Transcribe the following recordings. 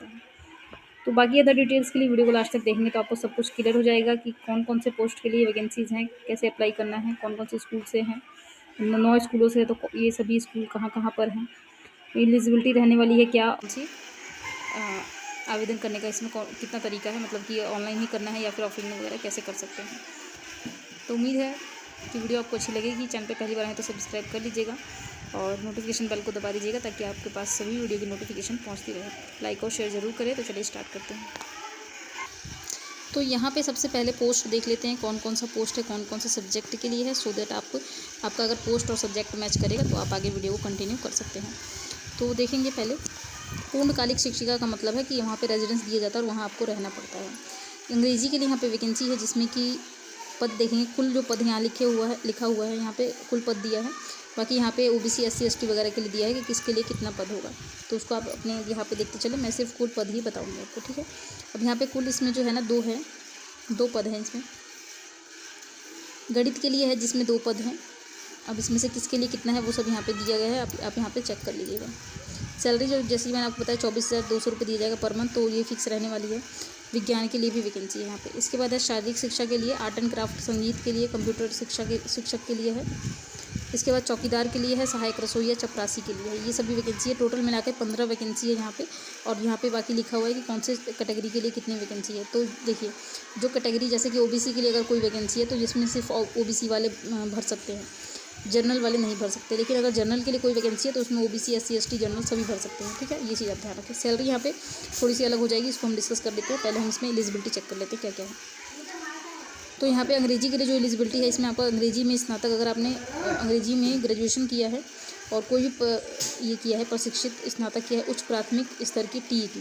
सकते हैं। तो बाकी अदर डिटेल्स के लिए वीडियो को लास्ट तक देखेंगे तो आपको सब कुछ क्लियर हो जाएगा कि कौन कौन से पोस्ट के लिए वैकेंसीज़ हैं, कैसे अप्लाई करना है, कौन कौन से स्कूल से हैं। 9 स्कूलों से है तो ये सभी स्कूल कहाँ कहाँ पर हैं, एलिजिबिलिटी रहने वाली है क्या जी, आवेदन करने का इसमें कितना तरीका है, मतलब कि ऑनलाइन ही करना है या फिर ऑफलाइन वगैरह कैसे कर सकते हैं। तो उम्मीद है कि वीडियो आपको अच्छी लगेगी। चैनल पे पहली बार है तो सब्सक्राइब कर लीजिएगा और नोटिफिकेशन बेल को दबा दीजिएगा ताकि आपके पास सभी वीडियो की नोटिफिकेशन पहुंचती रहे। लाइक और शेयर ज़रूर करें। तो चलिए स्टार्ट करते हैं। तो यहाँ पे सबसे पहले पोस्ट देख लेते हैं कौन कौन सा पोस्ट है, कौन कौन से सब्जेक्ट के लिए है, सो दैट आपका अगर पोस्ट और सब्जेक्ट मैच करेगा तो आप आगे वीडियो को कंटिन्यू कर सकते हैं। तो देखेंगे पहले, पूर्णकालिक शिक्षिका का मतलब है कि वहाँ पे रेजिडेंस दिया जाता है और वहाँ आपको रहना पड़ता है। अंग्रेजी के लिए यहाँ पे वैकेंसी है जिसमें कि पद देखेंगे, कुल जो पद यहाँ लिखा हुआ है यहाँ पे कुल पद दिया है। बाकी यहाँ पे ओबीसी SC ST वगैरह के लिए दिया है कि किसके लिए कितना पद होगा, तो उसको आप अपने यहाँ पे देखते चले। मैं सिर्फ कुल पद ही बताऊँगी आपको, ठीक है। अब यहाँ पे कुल इसमें जो है ना 2 पद हैं इसमें। गणित के लिए है जिसमें 2 पद हैं। अब इसमें से किसके लिए कितना है वो सब यहाँ पे दिया गया है, आप यहाँ पे चेक कर लीजिएगा। सैलरी जो जैसे मैंने आपको बताया 24,200 रुपये दिया जाएगा पर मंथ, तो ये फिक्स रहने वाली है। विज्ञान के लिए भी वैकेंसी है यहाँ पे। इसके बाद है शारीरिक शिक्षा के लिए, आर्ट एंड क्राफ्ट, संगीत के लिए, कंप्यूटर शिक्षक के लिए है। इसके बाद चौकीदार के लिए है, सहायक रसोइया, चपरासी के लिए है। ये सभी वैकेंसी है। टोटल मिला के 15 वैकेंसी है यहाँ पे। और यहाँ पे बाकी लिखा हुआ है कि कौन से कैटेगरी के लिए कितनी वैकेंसी है। तो देखिए, जो कैटेगरी जैसे कि ओबीसी के लिए अगर कोई वैकेंसी है तो जिसमें सिर्फ ओबीसी वाले भर सकते हैं, जनरल वाले नहीं भर सकते। लेकिन अगर जनरल के लिए कोई वैकेंसी है तो उसमें ओबीसी SC ST जनरल सभी भर सकते हैं, ठीक है। ये चीज़ आप ध्यान रखें। सैलरी यहाँ पे थोड़ी सी अलग हो जाएगी, इसको हम डिस्कस कर लेते हैं। पहले हम इसमें एलिजिबिलिटी चेक कर लेते हैं क्या क्या है। तो यहाँ पे अंग्रेजी के लिए जो एलिजिबिलिटी है, इसमें आपका अंग्रेजी में स्नातक, अगर आपने अंग्रेजी में ग्रेजुएशन किया है और कोई भी ये किया है, प्रशिक्षित स्नातक किया है, उच्च प्राथमिक स्तर की TET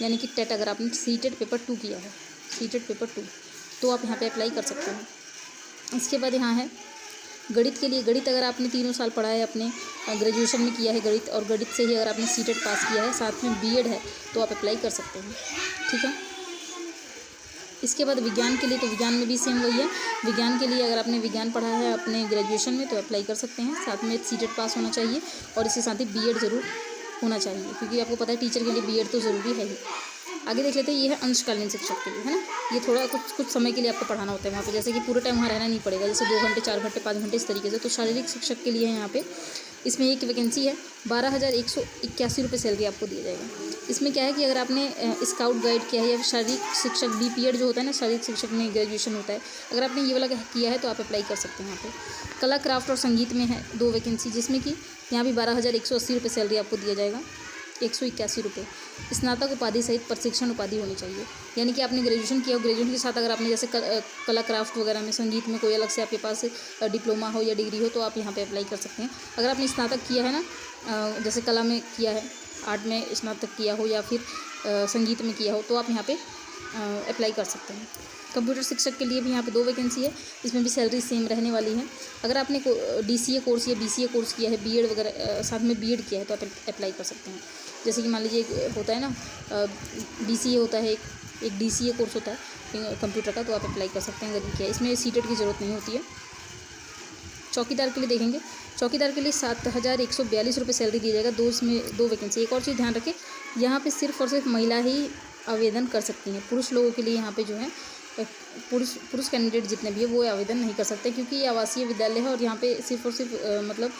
यानी कि टेट, अगर आपने CTET पेपर 2 किया है, CTET पेपर 2, तो आप यहाँ पे अप्लाई कर सकते हैं। इसके बाद यहाँ है गणित के लिए। गणित अगर आपने 3 साल पढ़ा है, अपने ग्रेजुएशन में किया है गणित, और गणित से ही अगर आपने CTET पास किया है, साथ में BEd है, तो आप अप्लाई कर सकते हैं, ठीक है। इसके बाद विज्ञान के लिए, तो विज्ञान में भी सेम वही है। विज्ञान के लिए अगर आपने विज्ञान पढ़ा है अपने ग्रेजुएशन में तो अप्लाई कर सकते हैं। साथ में CTET पास होना चाहिए और इसके साथ ही BEd ज़रूर होना चाहिए, क्योंकि आपको पता है टीचर के लिए BEd तो ज़रूरी है ही। आगे देख लेते हैं, ये है अंशकालीन शिक्षक के लिए, है ना। ये थोड़ा कुछ समय के लिए आपको पढ़ाना होता है वहाँ पे, जैसे कि पूरे टाइम वहाँ रहना नहीं पड़ेगा, जैसे 2 घंटे, 4 घंटे, 5 घंटे, इस तरीके से। तो शारीरिक शिक्षक के लिए है यहाँ पे। इसमें एक वैकेंसी है, 12,181 रुपये सैलरी आपको दिया जाएगा। इसमें क्या है कि अगर आपने स्काउट गाइड किया है या शारीरिक शिक्षक BPEd जो होता है ना, शारीरिक शिक्षक में ग्रेजुएशन होता है, अगर आपने ये वाला किया है तो आप अप्लाई कर सकते हैं यहाँ पे। कला, क्राफ्ट और संगीत में है 2 वैकेंसी, जिसमें कि यहाँ भी 12,180 रुपये सैलरी आपको दिया जाएगा, 181 रुपये। स्नातक उपाधि सहित प्रशिक्षण उपाधि होनी चाहिए, यानी कि आपने ग्रेजुएशन किया हो, ग्रेजुएशन के साथ अगर आपने जैसे कला, क्राफ्ट वगैरह में, संगीत में कोई अलग से आपके पास डिप्लोमा हो या डिग्री हो तो आप यहाँ पे अप्लाई कर सकते हैं। अगर आपने स्नातक किया है ना, जैसे कला में किया है, आर्ट में स्नातक किया हो या फिर संगीत में किया हो, तो आप यहाँ पे अप्लाई कर सकते हैं। कंप्यूटर शिक्षक के लिए भी यहाँ पे 2 वैकेंसी है, इसमें भी सैलरी सेम रहने वाली है। अगर आपने DCA कोर्स या BCA कोर्स किया है, BEd वगैरह साथ में BEd किया है तो आप अप्लाई कर सकते हैं। जैसे कि मान लीजिए एक होता है ना BCA होता है, एक DCA कोर्स होता है कंप्यूटर का, तो आप अप्लाई कर सकते हैं अगर किया है। इसमें CTET की ज़रूरत नहीं होती है। चौकीदार के लिए देखेंगे, चौकीदार के लिए 7,142 रुपये सैलरी दिया जाएगा। 2 वैकेंसी। एक और चीज़ ध्यान रखें, यहाँ पे सिर्फ और सिर्फ महिला ही आवेदन कर सकती हैं। पुरुष लोगों के लिए यहाँ पे जो है पुरुष कैंडिडेट जितने भी है वो आवेदन नहीं कर सकते, क्योंकि ये आवासीय विद्यालय है और यहाँ पे सिर्फ और सिर्फ मतलब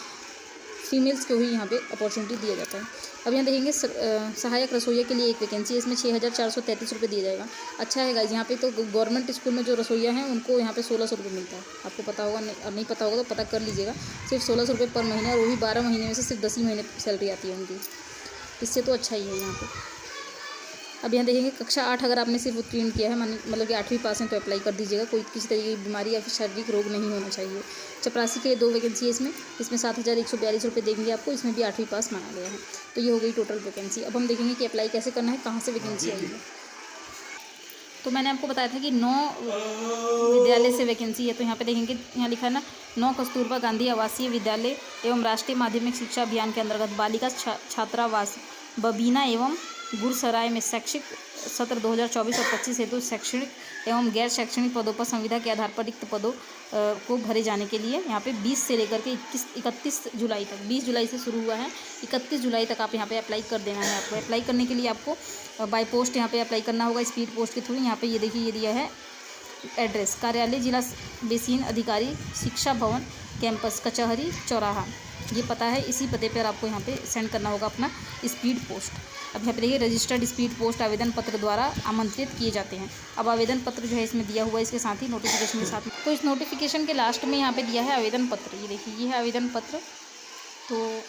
फीमेल्स को ही यहाँ पे अपॉर्चुनिटी दिया जाता है। अब यहाँ देखेंगे सहायक रसोइया के लिए एक वैकेंसी है, इसमें 6,433 रुपये दिया जाएगा। अच्छा है गाइस, यहाँ पे तो गवर्नमेंट स्कूल में जो रसोइया हैं उनको यहाँ पे 1,600 रुपये मिलता है। आपको पता होगा, नहीं पता होगा तो पता कर लीजिएगा। सिर्फ 1,600 रुपये पर महीने, और वो भी 12 महीने में से सिर्फ 10 ही महीने सैलरी आती है उनकी। इससे तो अच्छा ही है यहाँ पे। अब यहाँ देखेंगे कक्षा 8 अगर आपने सिर्फ उत्तीर्ण किया है, मतलब कि 8वीं पास है, तो अप्लाई कर दीजिएगा। कोई किसी तरीके की बीमारी या फिर शारीरिक रोग नहीं होना चाहिए। चपरासी के लिए 2 वैकेंसी है इसमें 7,142 रुपये देंगे आपको। इसमें भी 8वीं पास मांगा गया है। तो ये हो गई टोटल वैकेंसी। अब हम देखेंगे कि अप्लाई कैसे करना है, कहाँ से वैकेंसी आई है। तो मैंने आपको बताया था कि 9 विद्यालय से वैकेंसी है। तो यहाँ पे देखेंगे, यहाँ लिखा है ना, 9 कस्तूरबा गांधी आवासीय विद्यालय एवं राष्ट्रीय माध्यमिक शिक्षा अभियान के अंतर्गत बालिका छात्रावास बबीना एवं गुरसराय में शैक्षिक सत्र 2024 और 25 हेतु शैक्षणिक एवं गैर शैक्षणिक पदों पर संविदा के आधार पर रिक्त पदों को भरे जाने के लिए यहाँ पे 20 से लेकर के 31 जुलाई तक, 20 जुलाई से शुरू हुआ है, 31 जुलाई तक आप यहाँ पे अप्लाई कर देना है। आपको अप्लाई करने के लिए आपको बाय पोस्ट यहाँ पे अप्लाई करना होगा, स्पीड पोस्ट के थ्रू। यहाँ पे ये देखिए, ये दिया है एड्रेस, कार्यालय जिला बेसिन अधिकारी, शिक्षा भवन, कैंपस, कचहरी, चौराहा, ये पता है। इसी पते पर आपको यहाँ पे सेंड करना होगा अपना स्पीड पोस्ट। अब यहाँ पे देखिए, रजिस्टर्ड स्पीड पोस्ट आवेदन पत्र द्वारा आमंत्रित किए जाते हैं। अब आवेदन पत्र जो है इसमें दिया हुआ है, इसके साथ ही नोटिफिकेशन के साथ में, तो इस नोटिफिकेशन के लास्ट में यहाँ पे दिया है आवेदन पत्र। ये देखिए, ये है आवेदन पत्र। तो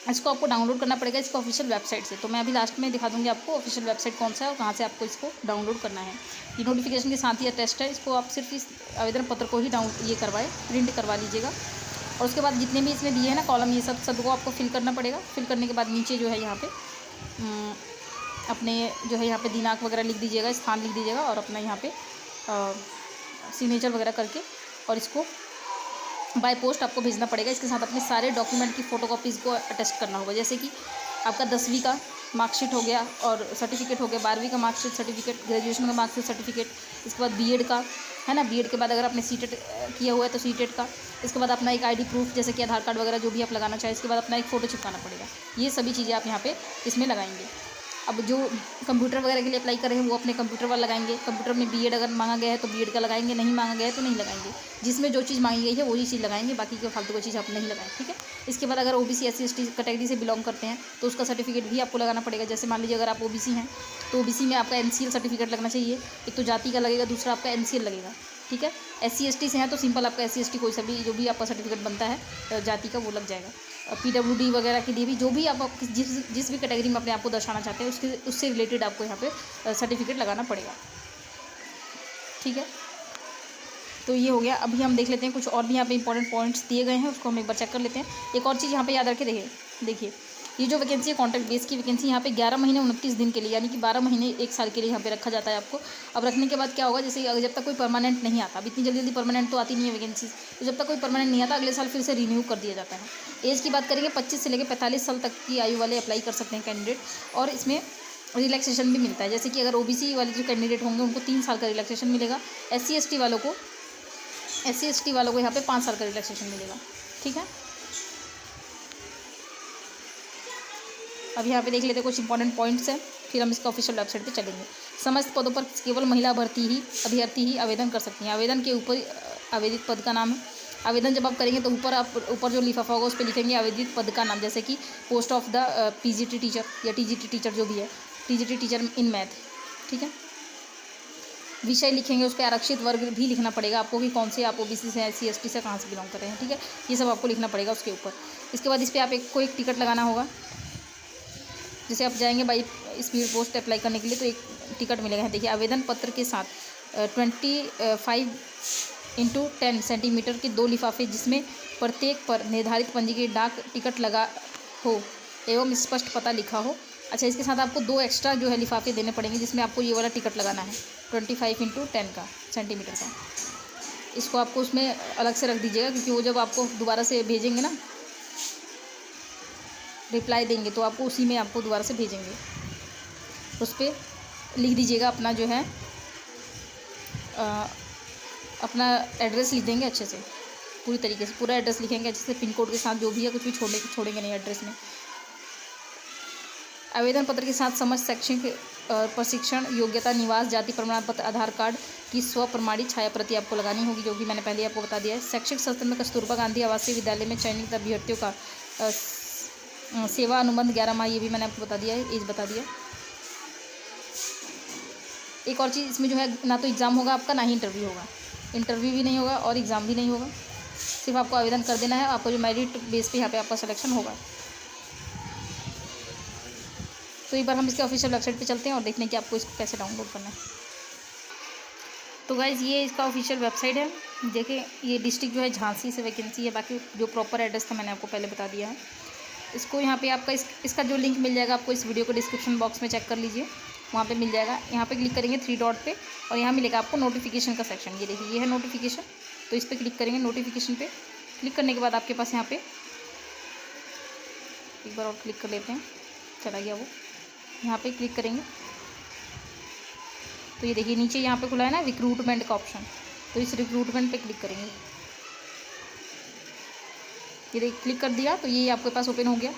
इसको आपको डाउनलोड करना पड़ेगा इसको ऑफिशियल वेबसाइट से। तो मैं अभी लास्ट में दिखा दूँगी आपको ऑफिशियल वेबसाइट कौन सा है और कहाँ से आपको इसको डाउनलोड करना है। ये नोटिफिकेशन के साथ ही अटैच्ड है, इसको आप सिर्फ इस आवेदन पत्र को ही प्रिंट करवा लीजिएगा। और उसके बाद जितने भी इसमें दिए हैं ना कॉलम, ये सबको आपको फिल करना पड़ेगा। फिल करने के बाद नीचे जो है यहाँ पे अपने जो है यहाँ पे दिनांक वगैरह लिख दीजिएगा, स्थान लिख दीजिएगा और अपना यहाँ पे सिग्नेचर वगैरह करके और इसको बाय पोस्ट आपको भेजना पड़ेगा। इसके साथ अपने सारे डॉक्यूमेंट की फ़ोटोकॉपीज़ को अटेस्ट करना होगा, जैसे कि आपका 10वीं का मार्कशीट हो गया और सर्टिफिकेट हो गया, 12वीं का मार्कशीट सर्टिफिकेट, ग्रेजुएशन का मार्कशीट सर्टिफिकेट, इसके बाद बीएड का है ना, बीएड के बाद अगर आपने सीटेट किया हुआ है तो सीटेट का, इसके बाद अपना एक आईडी प्रूफ जैसे कि आधार कार्ड वगैरह जो भी आप लगाना चाहें, इसके बाद अपना एक फ़ोटो चिपकाना पड़ेगा। ये सभी चीज़ें आप यहाँ पे इसमें लगाएंगे। अब जो कंप्यूटर वगैरह के लिए अप्लाई कर रहे हैं वो अपने कंप्यूटर वाला लगाएंगे। कंप्यूटर में बीएड अगर मांगा गया है तो बीएड का लगाएंगे, नहीं मांगा गया है तो नहीं लगाएंगे। जिसमें जो चीज़ मांगी गई है वही चीज़ लगाएंगे, बाकी कोई फालतू कोई चीज़ आप नहीं लगाएं, ठीक है। इसके बाद अगर ओबीसी एससी एसटी कैटेगरी से बिलोंग करते हैं तो उसका सर्टिफिकेट भी आपको लगाना पड़ेगा। जैसे मान लीजिए अगर आप ओबीसी हैं तो ओबीसी में आपका एनसीएल सर्टिफिकेट लगना चाहिए। एक तो जाति का लगेगा, दूसरा आपका एनसीएल लगेगा, ठीक है। एससी एसटी से हैं तो सिंपल आपका एससी एसटी कोई सा भी जो भी आपका सर्टिफिकेट बनता है जाति का वो लग जाएगा। पीडब्ल्यूडी वगैरह के लिए भी जो भी आप जिस भी कैटेगरी में अपने आप को दर्शाना चाहते हैं उससे रिलेटेड आपको यहाँ पे सर्टिफिकेट लगाना पड़ेगा, ठीक है। तो ये हो गया। अभी हम देख लेते हैं कुछ और भी यहाँ पे इंपॉर्टेंट पॉइंट्स दिए गए हैं, उसको हम एक बार चेक कर लेते हैं। एक और चीज़ यहाँ पे याद रखे, देखिए ये जो वैकेंसी है कॉन्ट्रैक्ट बेस की वैकेंसी, यहाँ पे 11 महीने 29 दिन के लिए, यानी कि 12 महीने 1 साल के लिए यहाँ पे रखा जाता है आपको। अब रखने के बाद क्या होगा, जैसे जब तक कोई परमानेंट नहीं आता, अब इतनी जल्दी परमानेंट तो आती नहीं है वैकेंसी, तो जब तक कोई परमानेंट नहीं आता अगले साल फिर से रिन्यू कर दिया जाता है। एज की बात करेंगे 25 से लेकर 45 साल तक की आयु वाले अप्लाई कर सकते हैं कैंडिडेट, और इसमें रिलैक्सेशन भी मिलता है। जैसे कि अगर ओबीसी वाले जो कैंडिडेट होंगे उनको 3 साल का रिलैक्सेशन मिलेगा, एससी एसटी वालों को यहाँ पे 5 साल का रिलैक्सेशन मिलेगा, ठीक है। अब यहाँ पे देख लेते हैं कुछ इंपॉर्टेंट पॉइंट्स हैं, फिर हम इसका ऑफिशियल वेबसाइट पे चलेंगे। समस्त पदों पर केवल महिला अभ्यर्थी ही आवेदन कर सकती हैं। आवेदन के ऊपर आवेदित पद का नाम है। आवेदन जब आप करेंगे तो ऊपर जो लिफाफा होगा उस पर लिखेंगे आवेदित पद का नाम, जैसे कि post of the PGT teacher या टीजीटी टीचर जो भी है, टीजीटी टीचर इन मैथ, ठीक है। विषय लिखेंगे, उस पर आरक्षित वर्ग भी लिखना पड़ेगा आपको कि कौन से आप ओबीसी से, एससी एसटी से कहाँ से बिलोंग कर रहे हैं, ठीक है। ये सब आपको लिखना पड़ेगा उसके ऊपर। इसके बाद इस पर आप एक टिकट लगाना होगा। जैसे आप जाएंगे बाई स्पीड पोस्ट अप्लाई करने के लिए तो एक टिकट मिलेगा। देखिए आवेदन पत्र के साथ 25x10 सेंटीमीटर के 2 लिफाफे जिसमें प्रत्येक पर निर्धारित पंजी की डाक टिकट लगा हो एवं स्पष्ट पता लिखा हो। अच्छा, इसके साथ आपको 2 एक्स्ट्रा जो है लिफाफे देने पड़ेंगे जिसमें आपको ये वाला टिकट लगाना है 25x10 का सेंटीमीटर का। इसको आपको उसमें अलग से रख दीजिएगा क्योंकि वो जब आपको दोबारा से भेजेंगे ना, रिप्लाई देंगे तो आपको उसी में आपको दोबारा से भेजेंगे। उस पर लिख दीजिएगा अपना जो है अपना एड्रेस लिख देंगे अच्छे से, पूरी तरीके से पूरा एड्रेस लिखेंगे अच्छे से, पिन कोड के साथ जो भी है, कुछ भी छोड़ेंगे नहीं एड्रेस में। आवेदन पत्र के साथ समस्त शैक्षणिक प्रशिक्षण योग्यता, निवास, जाति प्रमाण पत्र, आधार कार्ड की स्वप्रमाणित छाया प्रति आपको लगानी होगी, जो कि मैंने पहले आपको बता दिया है। शैक्षिक सत्र में कस्तूरबा गांधी आवासीय विद्यालय में चयनित अभ्यर्थियों का सेवा अनुबंध 11 माह, ये भी मैंने आपको बता दिया है, एज बता दिया। एक और चीज़ इसमें जो है, ना तो एग्ज़ाम होगा आपका, ना ही इंटरव्यू होगा। इंटरव्यू भी नहीं होगा और एग्ज़ाम भी नहीं होगा, सिर्फ आपको आवेदन कर देना है। आपको जो मेरिट बेस पे यहाँ पे आपका सिलेक्शन होगा। तो एक बार हम इसके ऑफिशियल वेबसाइट पे चलते हैं और देखने कि आपको इसको कैसे डाउनलोड करना है। तो गाइज़ ये इसका ऑफिशियल वेबसाइट है। देखिए ये डिस्ट्रिक्ट जो है झांसी से वैकेंसी है, बाकी जो प्रॉपर एड्रेस था मैंने आपको पहले बता दिया है। इसको यहाँ पे आपका इसका जो लिंक मिल जाएगा आपको इस वीडियो को डिस्क्रिप्शन बॉक्स में चेक कर लीजिए, वहाँ पे मिल जाएगा। यहाँ पे क्लिक करेंगे 3 डॉट पे और यहाँ मिलेगा आपको नोटिफिकेशन का सेक्शन। ये देखिए ये है नोटिफिकेशन, तो इस पर क्लिक करेंगे। नोटिफिकेशन पे क्लिक करने के बाद आपके पास यहाँ पे एक बार और क्लिक कर लेते हैं, चला गया वो। यहाँ पे क्लिक करेंगे तो ये देखिए नीचे यहाँ पे खुला है ना रिक्रूटमेंट का ऑप्शन, तो इस रिक्रूटमेंट पे क्लिक करेंगे। ये देखिए क्लिक कर दिया तो ये आपके पास ओपन हो गया।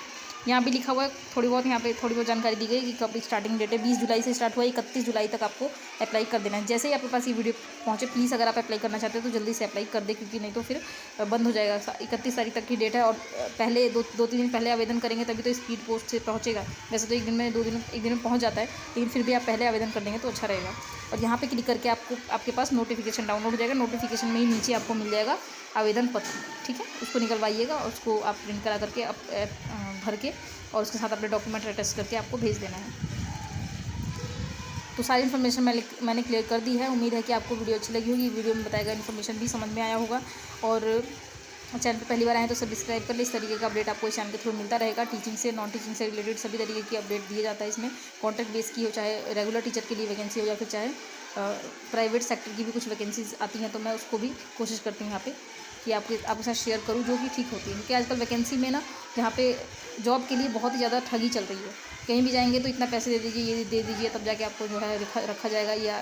यहाँ भी लिखा हुआ है थोड़ी बहुत, यहाँ पे थोड़ी बहुत जानकारी दी गई कि कब स्टार्टिंग डेट है। 20 जुलाई से स्टार्ट हुआ है, 31 जुलाई तक आपको अप्लाई कर देना है। जैसे ही आपके पास ये वीडियो पहुँचे प्लीज़ अगर आप अप्लाई करना चाहते हो तो जल्दी से अप्लाई कर दे, क्योंकि नहीं तो फिर बंद हो जाएगा। 31 तारीख तक की डेट है और पहले दो तीन दिन पहले आवेदन करेंगे तभी तो स्पीड पोस्ट से पहुँचेगा। एक दिन में पहुँच जाता है, लेकिन फिर भी आप पहले आवेदन कर देंगे तो अच्छा रहेगा। और यहाँ पे क्लिक करके आपके पास नोटिफिकेशन डाउनलोड हो जाएगा। नोटिफिकेशन में ही नीचे आपको मिल जाएगा आवेदन पत्र, ठीक है। उसको निकलवाइएगा और उसको आप प्रिंट करा करके भर के और उसके साथ अपने डॉक्यूमेंट अटैच करके आपको भेज देना है। तो सारी इन्फॉर्मेशन मैंने क्लियर कर दी है। उम्मीद है कि आपको वीडियो अच्छी लगी होगी। वीडियो में बताया गया इन्फॉर्मेशन भी समझ में आया होगा। और चैनल पर पहली बार आए तो सब्सक्राइब कर ले। इस तरीके का अपडेट आपको इस चैनल के थ्रू मिलता रहेगा। टीचिंग से नॉन टीचिंग से रिलेटेड सभी तरीके की अपडेट दिए जाता है इसमें। कॉन्ट्रैक्ट बेस की हो, चाहे रेगुलर टीचर के लिए वैकेंसी हो या फिर चाहे प्राइवेट सेक्टर की भी कुछ वैकेंसीज आती हैं, तो मैं उसको भी कोशिश करती हूँ यहाँ पे कि आपके साथ शेयर करूँ जो कि ठीक होती है। क्योंकि आजकल वैकेंसी में ना यहाँ पे जॉब के लिए बहुत ही ज़्यादा ठगी चल रही है। कहीं भी जाएंगे तो इतना पैसे दे दीजिए, ये दे दीजिए, तब जाके आपको जो है रखा जाएगा। या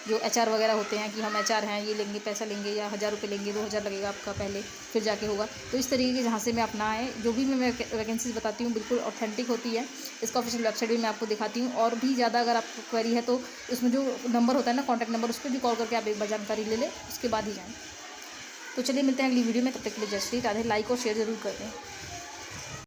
जो HR वगैरह होते हैं कि हम HR हैं, ये लेंगे, पैसा लेंगे, या 1000 रुपये लेंगे, 2000 लगेगा आपका पहले, फिर जाके होगा। तो इस तरीके के जहाँ से मैं अपना है जो भी मैं वैकेंसीज बताती हूँ बिल्कुल ऑथेंटिक होती है। इसका ऑफिशियल वेबसाइट भी मैं आपको दिखाती हूँ। और भी ज़्यादा अगर आपको क्वेरी है तो उसमें जो नंबर होता है ना कॉन्टैक्ट नंबर, उस पर भी कॉल करके आप एक बार जानकारी ले लें, उसके बाद ही जाएँ। तो चलिए मिलते हैं अगली वीडियो में, तब तक के लिए जय श्री राधे। लाइक और शेयर ज़रूर कर दें।